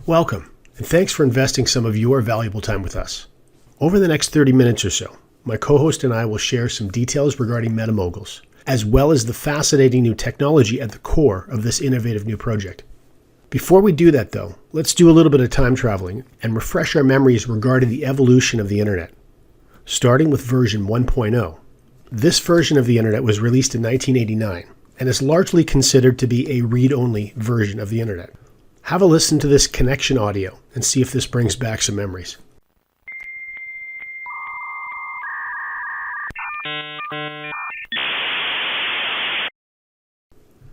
Welcome, and thanks for investing some of your valuable time with us. Over the next 30 minutes or so, my co-host and I will share some details regarding MOGULS, as well as the fascinating new technology at the core of this innovative new project. Before we do that, though, let's do a little bit of time traveling and refresh our memories regarding the evolution of the Internet. Starting with version 1.0. This version of the Internet was released in 1989 and is largely considered to be a read-only version of the Internet. Have a listen to this connection audio and see if this brings back some memories.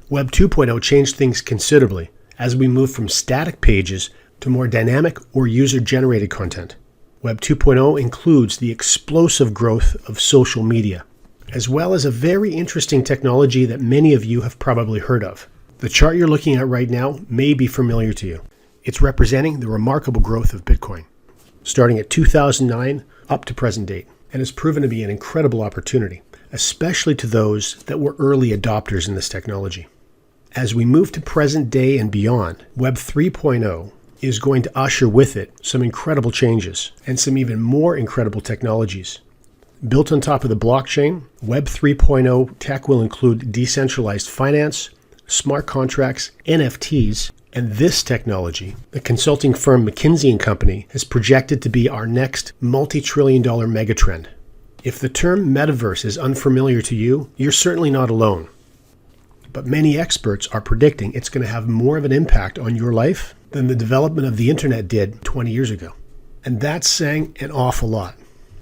Web 2.0 changed things considerably as we moved from static pages to more dynamic or user-generated content. Web 2.0 includes the explosive growth of social media, as well as a very interesting technology that many of you have probably heard of. The chart you're looking at right now may be familiar to you. It's representing the remarkable growth of Bitcoin, starting at 2009 up to present date, and has proven to be an incredible opportunity, especially to those that were early adopters in this technology. As we move to present day and beyond, Web 3.0 is going to usher with it some incredible changes and some even more incredible technologies. Built on top of the blockchain, Web 3.0 tech will include decentralized finance, smart contracts, NFTs, and this technology, the consulting firm McKinsey & Company, has projected to be our next multi-trillion-dollar megatrend. If the term metaverse is unfamiliar to you, you're certainly not alone. But many experts are predicting it's going to have more of an impact on your life than the development of the internet did 20 years ago. And that's saying an awful lot.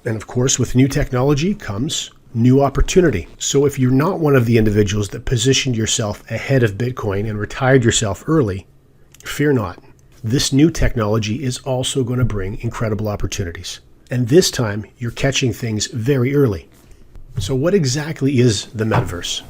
And of course, with new technology comes new opportunity. So if you're not one of the individuals that positioned yourself ahead of Bitcoin and retired yourself early, fear not. This new technology is also going to bring incredible opportunities. And this time, you're catching things very early. So what exactly is the metaverse?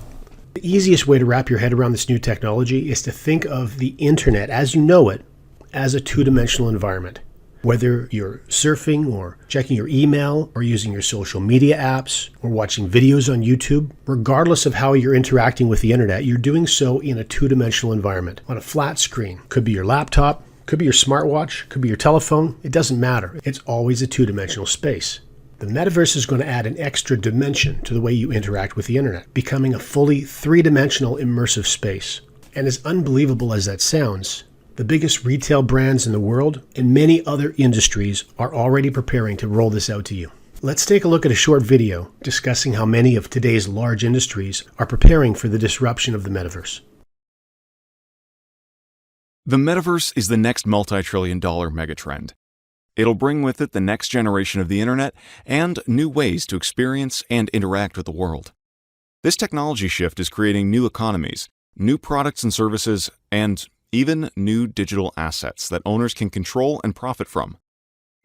The easiest way to wrap your head around this new technology is to think of the internet as you know it as a two-dimensional environment. Whether you're surfing or checking your email or using your social media apps or watching videos on YouTube, regardless of how you're interacting with the internet, you're doing so in a two-dimensional environment on a flat screen. Could be your laptop, could be your smartwatch, could be your telephone. It doesn't matter. It's always a two-dimensional space. The metaverse is going to add an extra dimension to the way you interact with the internet, becoming a fully three-dimensional immersive space. And as unbelievable as that sounds, the biggest retail brands in the world and many other industries are already preparing to roll this out to you. Let's take a look at a short video discussing how many of today's large industries are preparing for the disruption of the metaverse. The metaverse is the next multi-trillion-dollar megatrend. It'll bring with it the next generation of the internet and new ways to experience and interact with the world. This technology shift is creating new economies, new products and services, and even new digital assets that owners can control and profit from.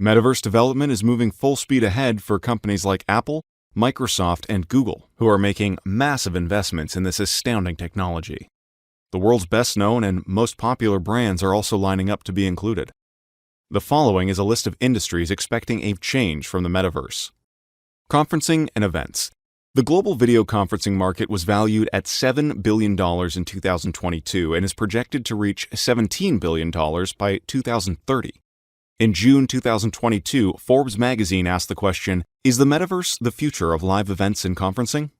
Metaverse development is moving full speed ahead for companies like Apple, Microsoft, and Google, who are making massive investments in this astounding technology. The world's best-known and most popular brands are also lining up to be included. The following is a list of industries expecting a change from the metaverse. Conferencing and events. The global video conferencing market was valued at $7 billion in 2022 and is projected to reach $17 billion by 2030. In June 2022, Forbes magazine asked the question, "Is the metaverse the future of live events and conferencing?"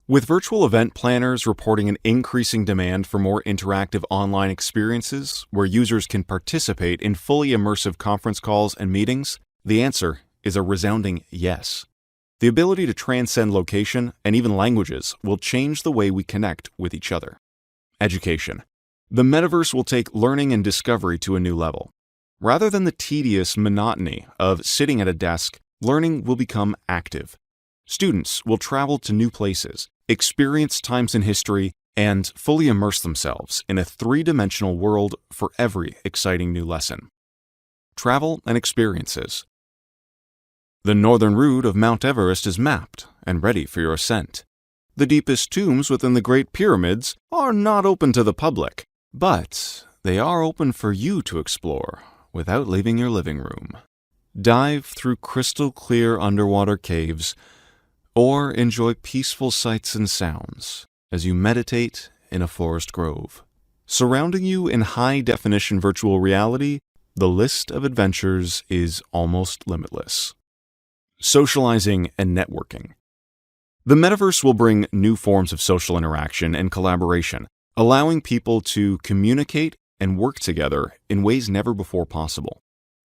With virtual event planners reporting an increasing demand for more interactive online experiences where users can participate in fully immersive conference calls and meetings, the answer is a resounding yes. The ability to transcend location and even languages will change the way we connect with each other. Education. The metaverse will take learning and discovery to a new level. Rather than the tedious monotony of sitting at a desk, learning will become active. Students will travel to new places, experience times in history, and fully immerse themselves in a three-dimensional world for every exciting new lesson. Travel and experiences. The northern route of Mount Everest is mapped and ready for your ascent. The deepest tombs within the Great Pyramids are not open to the public, but they are open for you to explore without leaving your living room. Dive through crystal-clear underwater caves, or enjoy peaceful sights and sounds as you meditate in a forest grove. Surrounding you in high-definition virtual reality, the list of adventures is almost limitless. Socializing and networking. The metaverse will bring new forms of social interaction and collaboration, allowing people to communicate and work together in ways never before possible.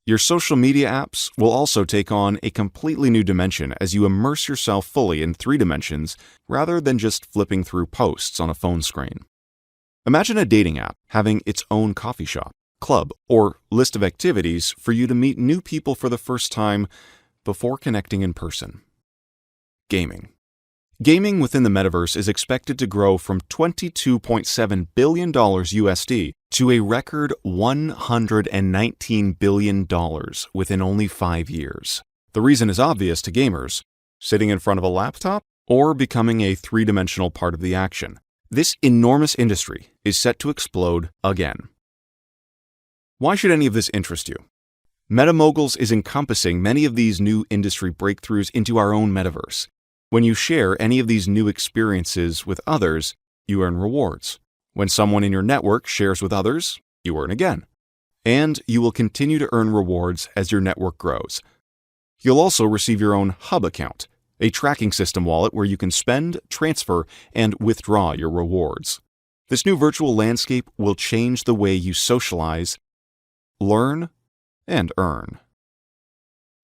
Your social media apps will also take on a completely new dimension as you immerse yourself fully in 3 dimensions rather than just flipping through posts on a phone screen. Imagine a dating app having its own coffee shop, club, or list of activities for you to meet new people for the first time before connecting in person. Gaming. Gaming within the metaverse is expected to grow from $22.7 billion USD to a record $119 billion within only 5 years. The reason is obvious to gamers: sitting in front of a laptop or becoming a 3-dimensional part of the action. This enormous industry is set to explode again. Why should any of this interest you? MOGULS is encompassing many of these new industry breakthroughs into our own metaverse. When you share any of these new experiences with others, you earn rewards. When someone in your network shares with others, you earn again. And you will continue to earn rewards as your network grows. You'll also receive your own hub account, a tracking system wallet where you can spend, transfer, and withdraw your rewards. This new virtual landscape will change the way you socialize, learn, and earn.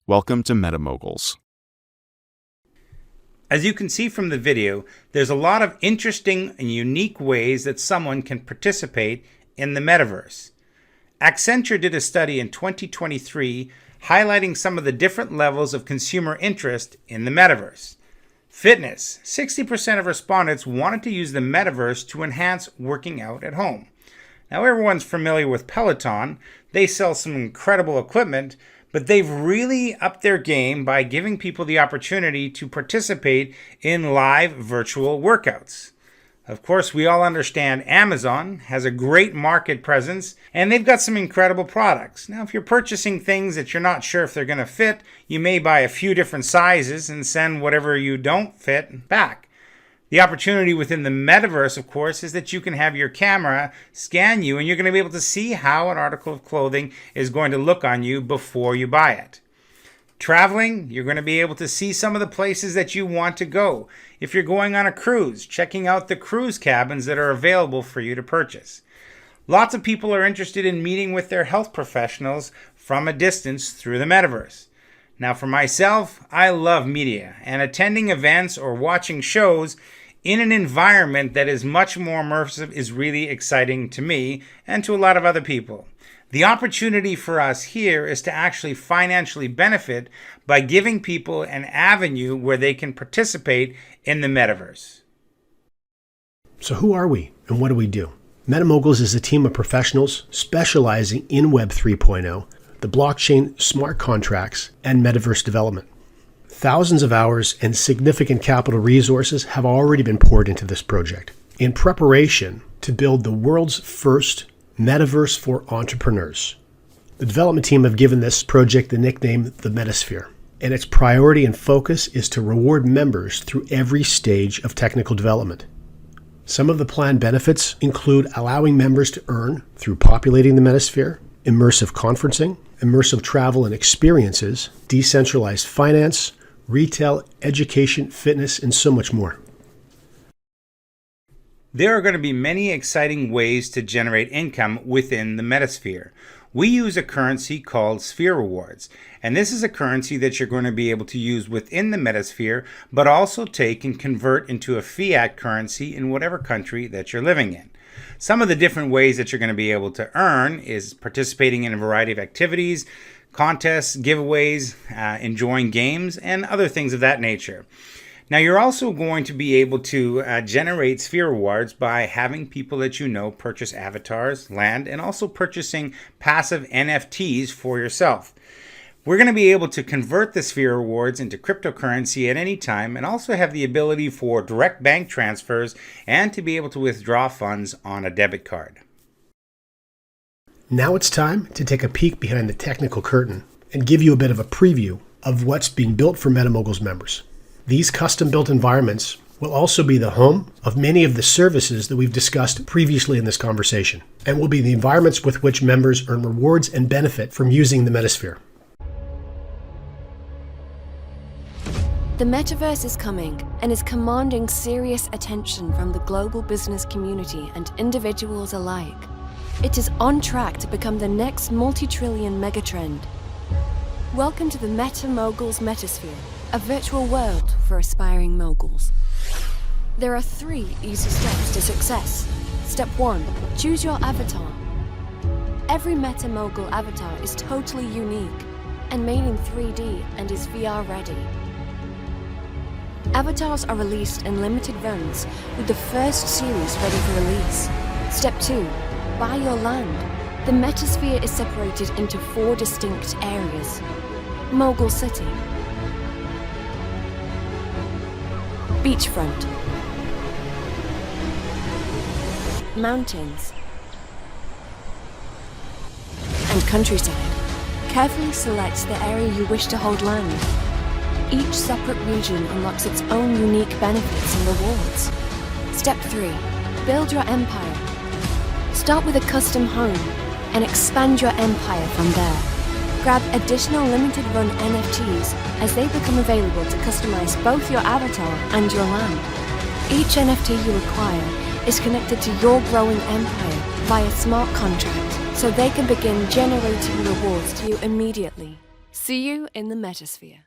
Welcome to MOGULS. As you can see from the video, there's a lot of interesting and unique ways that someone can participate in the metaverse. Accenture did a study in 2023 highlighting some of the different levels of consumer interest in the metaverse. Fitness. 60% of respondents wanted to use the metaverse to enhance working out at home. Now, everyone's familiar with Peloton. They sell some incredible equipment, but they've really upped their game by giving people the opportunity to participate in live virtual workouts. Of course, we all understand Amazon has a great market presence, and they've got some incredible products. Now, if you're purchasing things that you're not sure if they're going to fit, you may buy a few different sizes and send whatever you don't fit back. The opportunity within the metaverse, of course, is that you can have your camera scan you and you're going to be able to see how an article of clothing is going to look on you before you buy it. Traveling, you're going to be able to see some of the places that you want to go. If you're going on a cruise, checking out the cruise cabins that are available for you to purchase. Lots of people are interested in meeting with their health professionals from a distance through the metaverse. Now, for myself, I love media, and attending events or watching shows in an environment that is much more immersive is really exciting to me and to a lot of other people. The opportunity for us here is to actually financially benefit by giving people an avenue where they can participate in the metaverse. So who are we and what do we do? MOGULS is a team of professionals specializing in Web 3.0, the blockchain, smart contracts, and metaverse development. Thousands of hours and significant capital resources have already been poured into this project in preparation to build the world's first metaverse for entrepreneurs. The development team have given this project the nickname the Metasphere, and its priority and focus is to reward members through every stage of technical development. Some of the planned benefits include allowing members to earn through populating the Metasphere, immersive conferencing, immersive travel and experiences, decentralized finance, retail, education, fitness, and so much more. There are going to be many exciting ways to generate income within the Metasphere. We use a currency called Sphere Rewards, and this is a currency that you're going to be able to use within the Metasphere, but also take and convert into a fiat currency in whatever country that you're living in. Some of the different ways that you're going to be able to earn is participating in a variety of activities, contests, giveaways, enjoying games, and other things of that nature. Now, you're also going to be able to generate Sphere Rewards by having people that you know purchase avatars, land, and also purchasing passive NFTs for yourself. We're going to be able to convert the Sphere Rewards into cryptocurrency at any time and also have the ability for direct bank transfers and to be able to withdraw funds on a debit card. Now it's time to take a peek behind the technical curtain and give you a bit of a preview of what's being built for MOGULS members. These custom-built environments will also be the home of many of the services that we've discussed previously in this conversation, and will be the environments with which members earn rewards and benefit from using the Metasphere. The metaverse is coming and is commanding serious attention from the global business community and individuals alike. It is on track to become the next multi-trillion megatrend. Welcome to the MOGULS Metasphere, a virtual world for aspiring moguls. There are 3 easy steps to success. Step 1. Choose your avatar. Every MetaMogul avatar is totally unique and made in 3D and is VR ready. Avatars are released in limited runs, with the first series ready for release. Step 2. Buy your land. The Metasphere is separated into 4 distinct areas. Mogul City, Beachfront, Mountains, and Countryside. Carefully select the area you wish to hold land. Each separate region unlocks its own unique benefits and rewards. Step 3. Build your empire. Start with a custom home and expand your empire from there. Grab additional limited run NFTs as they become available to customize both your avatar and your land. Each NFT you acquire is connected to your growing empire via smart contract, so they can begin generating rewards to you immediately. See you in the Metasphere.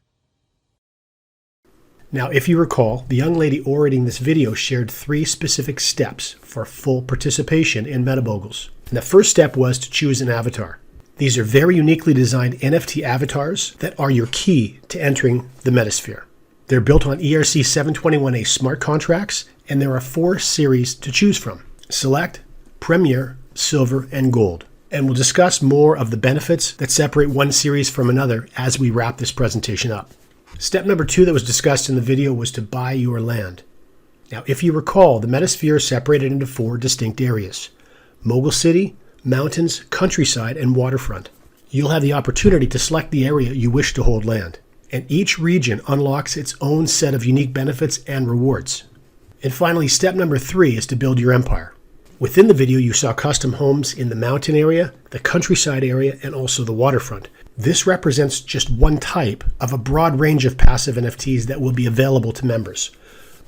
Now, if you recall, the young lady orating this video shared 3 specific steps for full participation in MetaMoguls. And the first step was to choose an avatar. These are very uniquely designed NFT avatars that are your key to entering the Metasphere. They're built on ERC 721A smart contracts, and there are 4 series to choose from: Select, Premier, Silver, and Gold. And we'll discuss more of the benefits that separate one series from another as we wrap this presentation up. Step number 2 that was discussed in the video was to buy your land. Now, if you recall, the Metasphere is separated into 4 distinct areas: Mogul City, Mountains, Countryside, and Waterfront. You'll have the opportunity to select the area you wish to hold land, and each region unlocks its own set of unique benefits and rewards. And finally, step number 3 is to build your empire. Within the video, you saw custom homes in the mountain area, the countryside area, and also the waterfront. This represents just one type of a broad range of passive NFTs that will be available to members.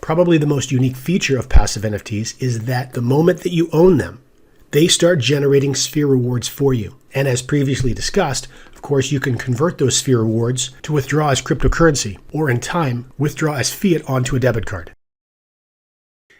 Probably the most unique feature of passive NFTs is that the moment that you own them, they start generating sphere rewards for you. And as previously discussed, of course, you can convert those sphere rewards to withdraw as cryptocurrency, or in time, withdraw as fiat onto a debit card.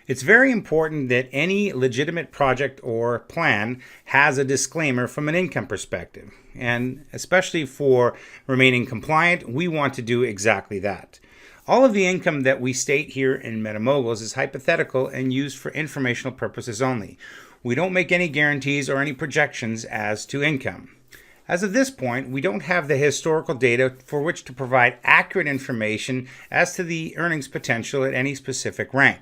It's very important that any legitimate project or plan has a disclaimer from an income perspective. And especially for remaining compliant, we want to do exactly that. All of the income that we state here in MetaMoguls is hypothetical and used for informational purposes only. We don't make any guarantees or any projections as to income. As of this point, we don't have the historical data for which to provide accurate information as to the earnings potential at any specific rank.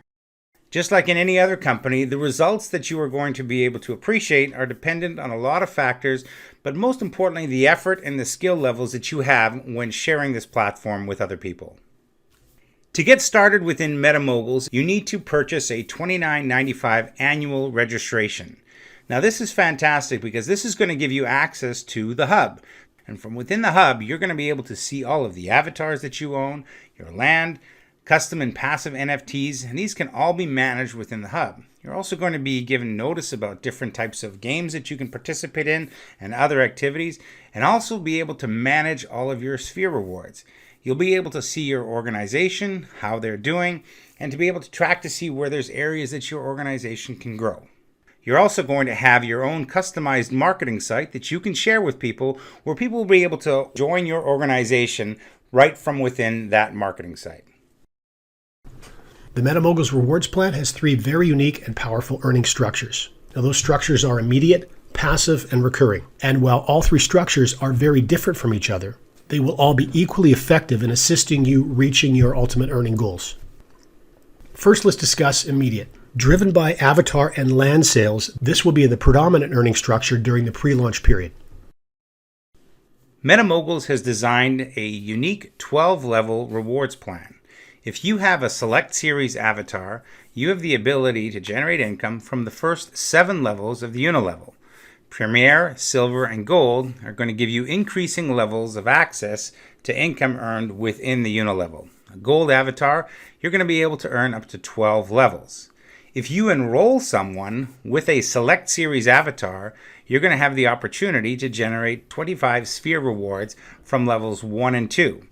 Just like in any other company, the results that you are going to be able to appreciate are dependent on a lot of factors, but most importantly, the effort and the skill levels that you have when sharing this platform with other people. To get started within MetaMoguls, you need to purchase a $29.95 annual registration. Now this is fantastic because this is going to give you access to the hub. And from within the hub, you're going to be able to see all of the avatars that you own, your land, custom and passive NFTs, and these can all be managed within the hub. You're also going to be given notice about different types of games that you can participate in and other activities, and also be able to manage all of your sphere rewards. You'll be able to see your organization, how they're doing, and to be able to track to see where there's areas that your organization can grow. You're also going to have your own customized marketing site that you can share with people, where people will be able to join your organization right from within that marketing site. The MetaMoguls Rewards Plan has 3 very unique and powerful earning structures. Now, those structures are immediate, passive, and recurring. And while all 3 structures are very different from each other, they will all be equally effective in assisting you reaching your ultimate earning goals. First, let's discuss immediate. Driven by avatar and land sales, this will be the predominant earning structure during the pre-launch period. MetaMoguls has designed a unique 12-level rewards plan. If you have a Select Series avatar, you have the ability to generate income from the first 7 levels of the Unilevel. Premier, Silver, and Gold are going to give you increasing levels of access to income earned within the Unilevel. A Gold avatar, you're going to be able to earn up to 12 levels. If you enroll someone with a Select Series avatar, you're going to have the opportunity to generate 25 sphere rewards from levels 1 and 2.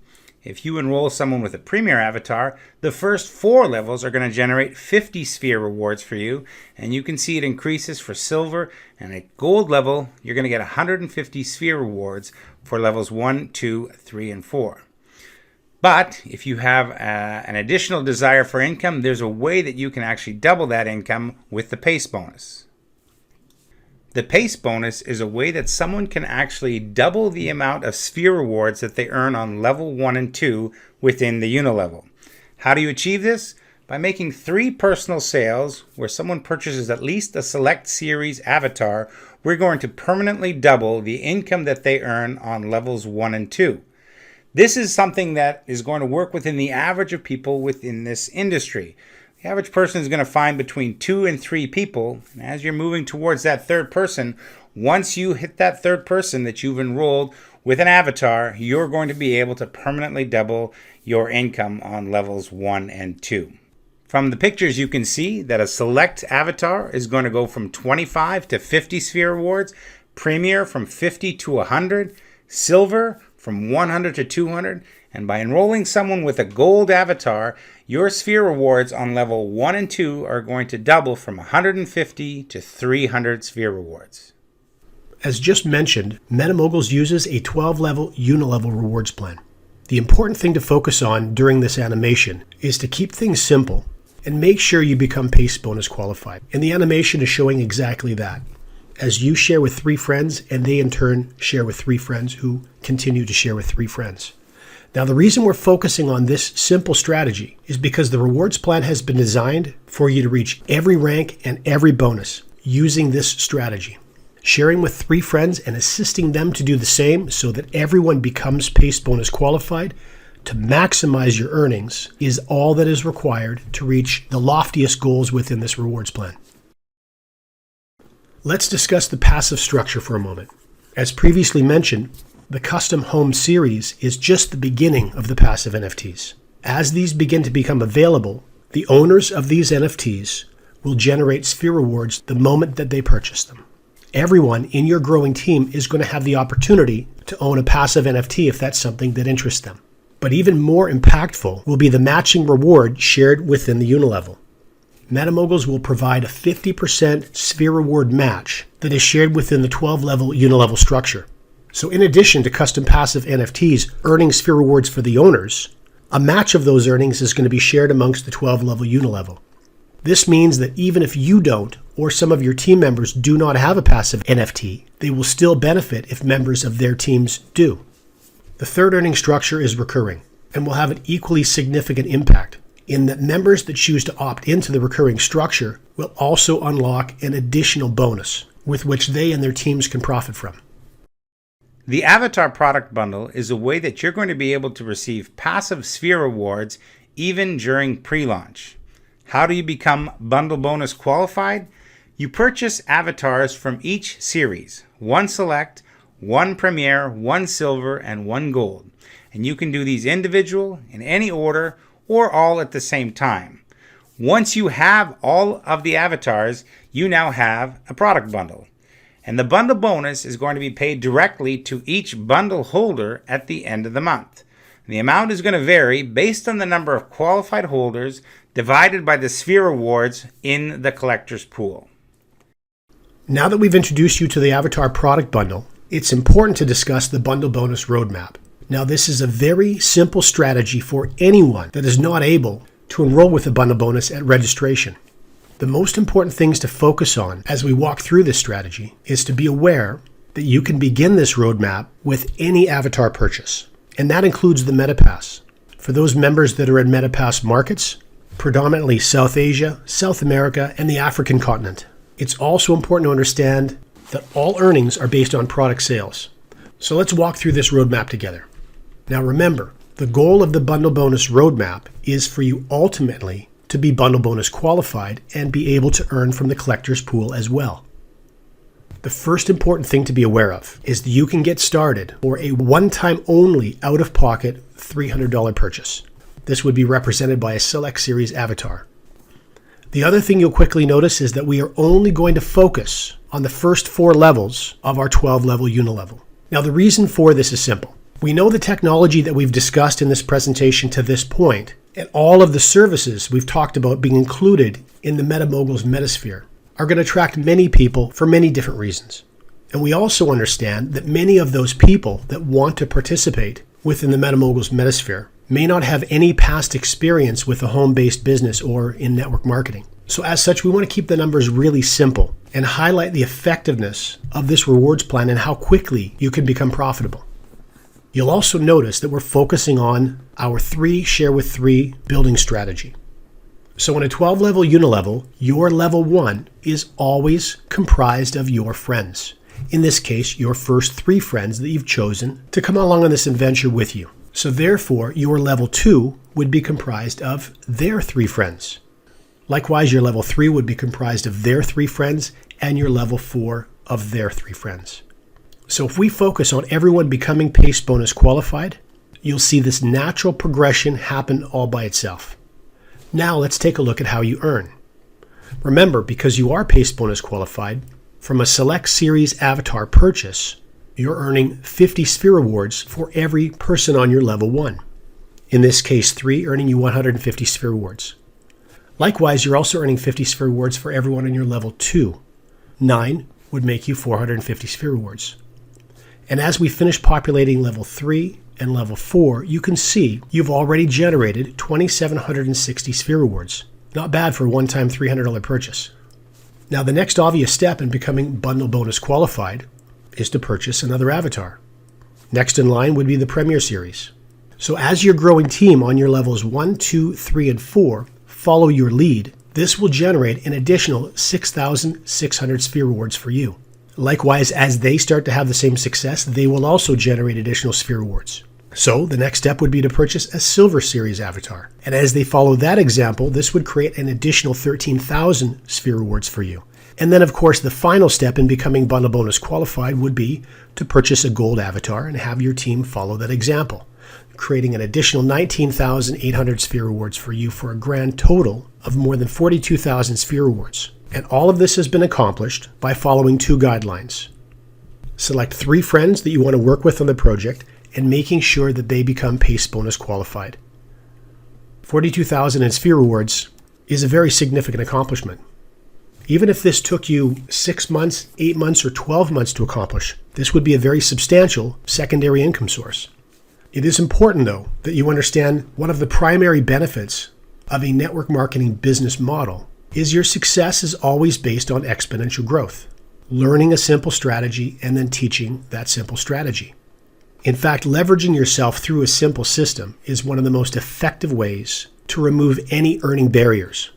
If you enroll someone with a Premier avatar, the first 4 levels are going to generate 50 sphere rewards for you, and you can see it increases for Silver, and at Gold level, you're going to get 150 sphere rewards for levels 1, 2, 3, and 4. But if you have an additional desire for income, there's a way that you can actually double that income with the Pace bonus. The Pace bonus is a way that someone can actually double the amount of sphere rewards that they earn on level 1 and 2 within the Unilevel. How do you achieve this? By making 3 personal sales where someone purchases at least a Select Series avatar. We're going to permanently double the income that they earn on levels 1 and 2. This is something that is going to work within the average of people within this industry. The average person is going to find between 2 and 3 people, and as you're moving towards that third person, once you hit that third person that you've enrolled with an avatar, you're going to be able to permanently double your income on levels 1 and 2. From the pictures, you can see that a Select avatar is going to go from 25 to 50 sphere rewards, Premier from 50 to 100, Silver from 100 to 200, and by enrolling someone with a Gold avatar, your sphere rewards on level 1 and 2 are going to double from 150 to 300 sphere rewards. As just mentioned, MOGULS uses a 12-level Unilevel rewards plan. The important thing to focus on during this animation is to keep things simple and make sure you become Pace bonus qualified. And the animation is showing exactly that, as you share with 3 friends and they in turn share with 3 friends who continue to share with 3 friends. Now, the reason we're focusing on this simple strategy is because the rewards plan has been designed for you to reach every rank and every bonus using this strategy. Sharing with 3 friends and assisting them to do the same so that everyone becomes Pace bonus qualified to maximize your earnings is all that is required to reach the loftiest goals within this rewards plan. Let's discuss the passive structure for a moment. As previously mentioned, the Custom Home series is just the beginning of the passive NFTs. As these begin to become available, the owners of these NFTs will generate sphere rewards the moment that they purchase them. Everyone in your growing team is going to have the opportunity to own a passive NFT if that's something that interests them. But even more impactful will be the matching reward shared within the Unilevel. MOGULS will provide a 50% sphere reward match that is shared within the 12-level Unilevel structure. So in addition to custom passive NFTs earning sphere rewards for the owners, a match of those earnings is going to be shared amongst the 12-level Unilevel. This means that even if you don't, or some of your team members do not have a passive NFT, they will still benefit if members of their teams do. The third earning structure is recurring and will have an equally significant impact in that members that choose to opt into the recurring structure will also unlock an additional bonus with which they and their teams can profit from. The Avatar Product Bundle is a way that you're going to be able to receive passive sphere rewards even during pre-launch. How do you become Bundle Bonus qualified? You purchase avatars from each series, 1 Select, 1 Premier, 1 Silver, and 1 Gold. And you can do these individual, in any order, or all at the same time. Once you have all of the avatars, you now have a product bundle. And the bundle bonus is going to be paid directly to each bundle holder at the end of the month. The amount is going to vary based on the number of qualified holders divided by the sphere rewards in the collector's pool. Now that we've introduced you to the Avatar Product Bundle, it's important to discuss the bundle bonus roadmap. Now, this is a very simple strategy for anyone that is not able to enroll with the bundle bonus at registration. The most important things to focus on as we walk through this strategy is to be aware that you can begin this roadmap with any avatar purchase, and that includes the MetaPass. For those members that are in MetaPass markets, predominantly South Asia, South America, and the African continent, it's also important to understand that all earnings are based on product sales. So let's walk through this roadmap together. Now remember, The goal of the bundle bonus roadmap is for you ultimately to be bundle bonus qualified and be able to earn from the collector's pool as well. The first important thing to be aware of is that you can get started for a one-time only out-of-pocket $300 purchase. This would be represented by a Select Series avatar. The other thing you'll quickly notice is that we are only going to focus on the first 4 levels of our 12-level unilevel. Now, the reason for this is simple. We know the technology that we've discussed in this presentation to this point, and all of the services we've talked about being included in the MOGULS Metasphere are going to attract many people for many different reasons. And we also understand that many of those people that want to participate within the MOGULS Metasphere may not have any past experience with a home-based business or in network marketing. So as such, we want to keep the numbers really simple and highlight the effectiveness of this rewards plan and how quickly you can become profitable. You'll also notice that we're focusing on our 3 share with 3 building strategy. So in a 12-level unilevel, your level 1 is always comprised of your friends. In this case, your first 3 friends that you've chosen to come along on this adventure with you. So therefore, your level 2 would be comprised of their 3 friends. Likewise, your level 3 would be comprised of their 3 friends and your level 4 of their 3 friends. So if we focus on everyone becoming PACE bonus qualified, you'll see this natural progression happen all by itself. Now let's take a look at how you earn. Remember, because you are PACE bonus qualified, from a Select Series avatar purchase, you're earning 50 sphere rewards for every person on your level 1. In this case, 3 earning you 150 sphere rewards. Likewise, you're also earning 50 sphere rewards for everyone on your level 2. 9 would make you 450 sphere rewards. And as we finish populating level 3 and level 4, you can see you've already generated 2,760 sphere rewards. Not bad for a one-time $300 purchase. Now, the next obvious step in becoming bundle bonus qualified is to purchase another avatar. Next in line would be the Premier Series. So as your growing team on your levels 1, 2, 3, and 4 follow your lead, this will generate an additional 6,600 sphere rewards for you. Likewise, as they start to have the same success, they will also generate additional sphere rewards. So the next step would be to purchase a Silver Series avatar. And as they follow that example, this would create an additional 13,000 sphere rewards for you. And then, of course, the final step in becoming bundle bonus qualified would be to purchase a Gold avatar and have your team follow that example, creating an additional 19,800 sphere rewards for you for a grand total of more than 42,000 sphere rewards. And all of this has been accomplished by following 2 guidelines. Select 3 friends that you want to work with on the project and making sure that they become PACE bonus qualified. 42,000 in sphere rewards is a very significant accomplishment. Even if this took you 6 months, 8 months, or 12 months to accomplish, this would be a very substantial secondary income source. It is important, though, that you understand one of the primary benefits of a network marketing business model is your success is always based on exponential growth, learning a simple strategy and then teaching that simple strategy. In fact, leveraging yourself through a simple system is one of the most effective ways to remove any earning barriers.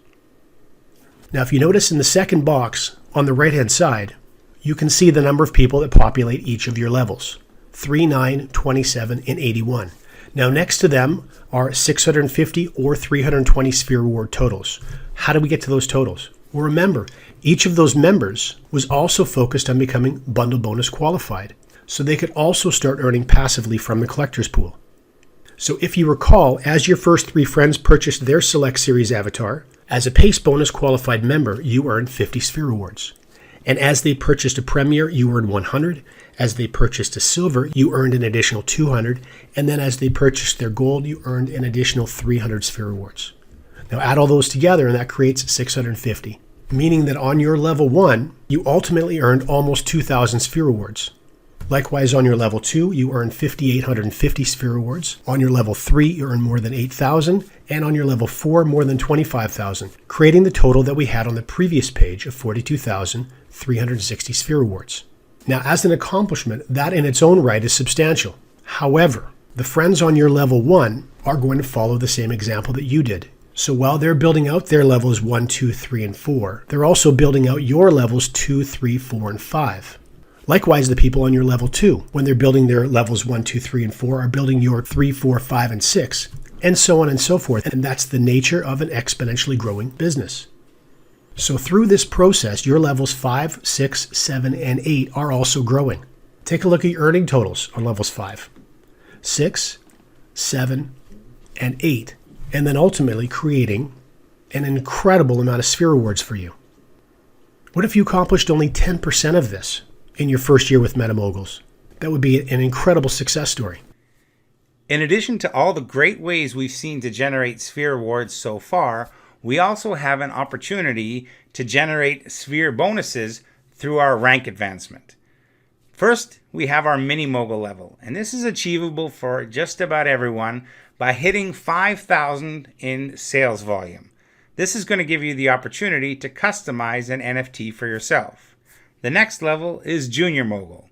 Now, if you notice in the second box on the right-hand side, you can see the number of people that populate each of your levels, 3, 9, 27, and 81. Now, next to them are 650 or 320 sphere reward totals. How do we get to those totals? Well, remember, each of those members was also focused on becoming bundle bonus qualified, so they could also start earning passively from the collector's pool. So if you recall, as your first 3 friends purchased their Select Series avatar, as a PACE bonus qualified member, you earned 50 sphere rewards. And as they purchased a Premier, you earned 100. As they purchased a Silver, you earned an additional 200. And then as they purchased their Gold, you earned an additional 300 sphere rewards. Now add all those together and that creates 650, meaning that on your level 1, you ultimately earned almost 2,000 sphere rewards. Likewise, on your level 2, you earn 5,850 sphere rewards. On your level 3, you earn more than 8,000. And on your level 4, more than 25,000, creating the total that we had on the previous page of 42,360 sphere rewards. Now, as an accomplishment, that in its own right is substantial. However, the friends on your level 1 are going to follow the same example that you did. So while they're building out their levels 1, 2, 3, and 4, they're also building out your levels 2, 3, 4, and 5. Likewise, the people on your level 2, when they're building their levels 1, 2, 3, and 4, are building your 3, 4, 5, and 6, and so on and so forth. And that's the nature of an exponentially growing business. So through this process, your levels 5, 6, 7, and 8 are also growing. Take a look at your earning totals on levels 5, 6, 7, and 8, and then ultimately creating an incredible amount of sphere rewards for you. What if you accomplished only 10% of this in your first year with MOGULS? That would be an incredible success story. In addition to all the great ways we've seen to generate sphere rewards so far, we also have an opportunity to generate sphere bonuses through our rank advancement. First, we have our mini mogul level, and this is achievable for just about everyone by hitting 5,000 in sales volume. This is going to give you the opportunity to customize an NFT for yourself. The next level is junior mogul.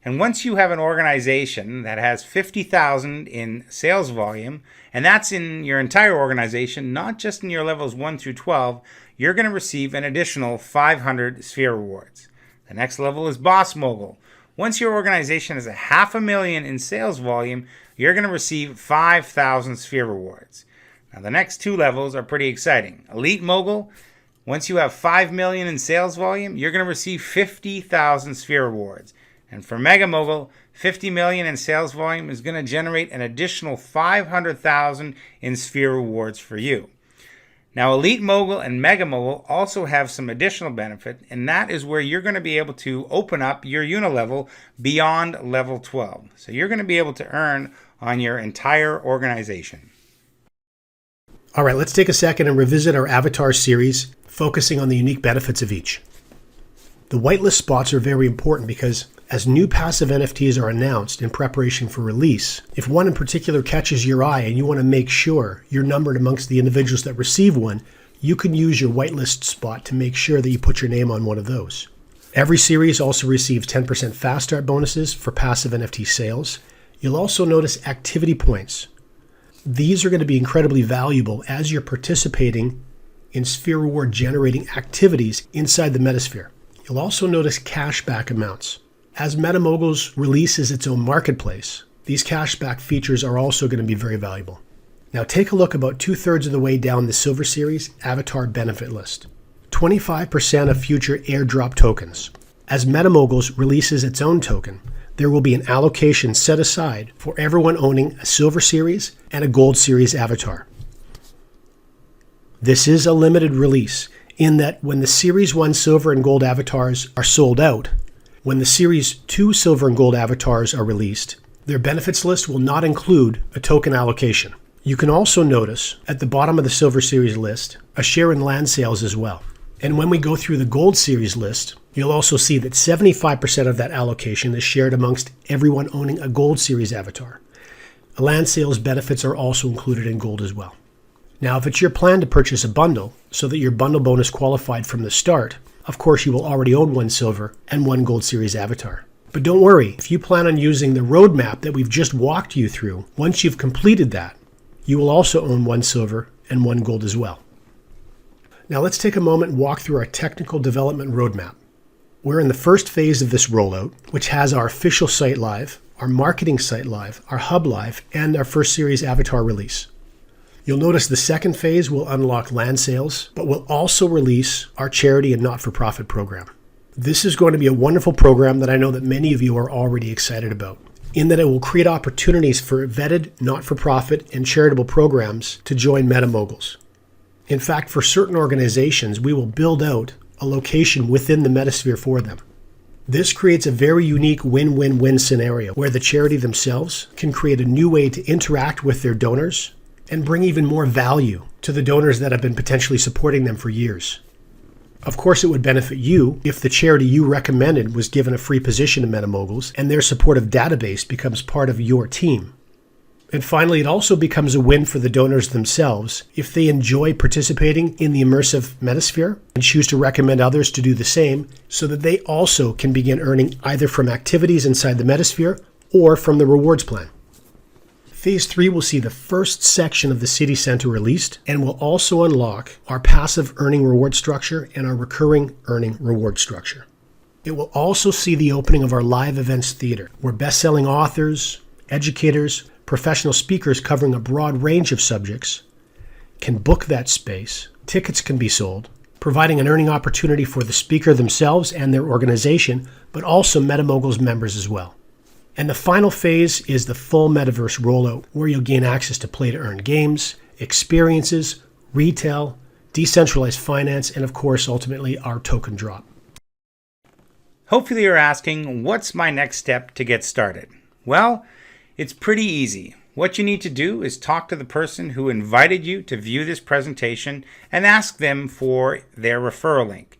And once you have an organization that has 50,000 in sales volume, and that's in your entire organization, not just in your levels 1 through 12, you're going to receive an additional 500 sphere rewards. The next level is boss mogul. Once your organization has 500,000 in sales volume, you're going to receive 5,000 sphere rewards. Now the next 2 levels are pretty exciting. Elite mogul, once you have 5 million in sales volume, you're going to receive 50,000 sphere rewards. And for Mega Mogul, 50 million in sales volume is going to generate an additional 500,000 in sphere rewards for you. Now, Elite Mogul and Mega Mogul also have some additional benefit, and that is where you're going to be able to open up your unilevel beyond level 12. So you're going to be able to earn on your entire organization. All right, let's take a second and revisit our avatar series, focusing on the unique benefits of each. The whitelist spots are very important because as new passive NFTs are announced in preparation for release, if one in particular catches your eye and you want to make sure you're numbered amongst the individuals that receive one, you can use your whitelist spot to make sure that you put your name on one of those. Every series also receives 10% fast start bonuses for passive NFT sales. You'll also notice activity points. These are going to be incredibly valuable as you're participating in sphere reward generating activities inside the Metasphere. You'll also notice cashback amounts. As MetaMoguls releases its own marketplace, these cashback features are also going to be very valuable. Now take a look about 2/3 of the way down the Silver Series Avatar benefit list. 25% of future airdrop tokens. As MetaMoguls releases its own token, there will be an allocation set aside for everyone owning a Silver Series and a Gold Series avatar. This is a limited release in that when the Series 1 Silver and Gold avatars are sold out, when the Series 2 Silver and Gold avatars are released, their benefits list will not include a token allocation. You can also notice at the bottom of the Silver Series list a share in land sales as well. And when we go through the Gold Series list, you'll also see that 75% of that allocation is shared amongst everyone owning a Gold Series avatar. Land sales benefits are also included in Gold as well. Now, if it's your plan to purchase a bundle so that your bundle bonus qualified from the start, of course you will already own one Silver and one Gold Series avatar. But don't worry, if you plan on using the roadmap that we've just walked you through, once you've completed that, you will also own one Silver and one Gold as well. Now let's take a moment and walk through our technical development roadmap. We're in the first phase of this rollout, which has our official site live, our marketing site live, our hub live, and our first series avatar release. You'll notice the second phase will unlock land sales, but will also release our charity and not-for-profit program. This is going to be a wonderful program that I know that many of you are already excited about, in that it will create opportunities for vetted, not-for-profit, and charitable programs to join MetaMoguls. In fact, for certain organizations, we will build out a location within the Metasphere for them. This creates a very unique win-win-win scenario where the charity themselves can create a new way to interact with their donors and bring even more value to the donors that have been potentially supporting them for years. Of course, it would benefit you if the charity you recommended was given a free position in MetaMoguls and their supportive database becomes part of your team. And finally, it also becomes a win for the donors themselves if they enjoy participating in the immersive Metasphere and choose to recommend others to do the same so that they also can begin earning either from activities inside the Metasphere or from the rewards plan. Phase 3 will see the first section of the City Center released and will also unlock our passive earning reward structure and our recurring earning reward structure. It will also see the opening of our live events theater, where best-selling authors, educators, professional speakers covering a broad range of subjects can book that space. Tickets can be sold, providing an earning opportunity for the speaker themselves and their organization, but also MetaMoguls members as well. And the final phase is the full metaverse rollout, where you'll gain access to play-to-earn games, experiences, retail, decentralized finance, and of course, ultimately, our token drop. Hopefully you're asking, what's my next step to get started? Well, it's pretty easy. What you need to do is talk to the person who invited you to view this presentation and ask them for their referral link.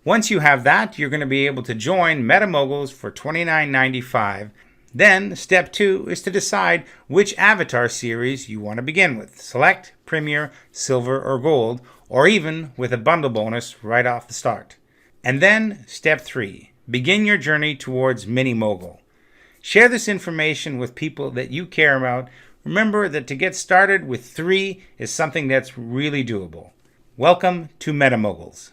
Once you have that, you're going to be able to join MetaMoguls for $29.95. Then, step 2 is to decide which avatar series you want to begin with. Select, Premier, Silver, or Gold, or even with a bundle bonus right off the start. And then, step 3, begin your journey towards Mini Mogul. Share this information with people that you care about. Remember that to get started with 3 is something that's really doable. Welcome to MetaMoguls.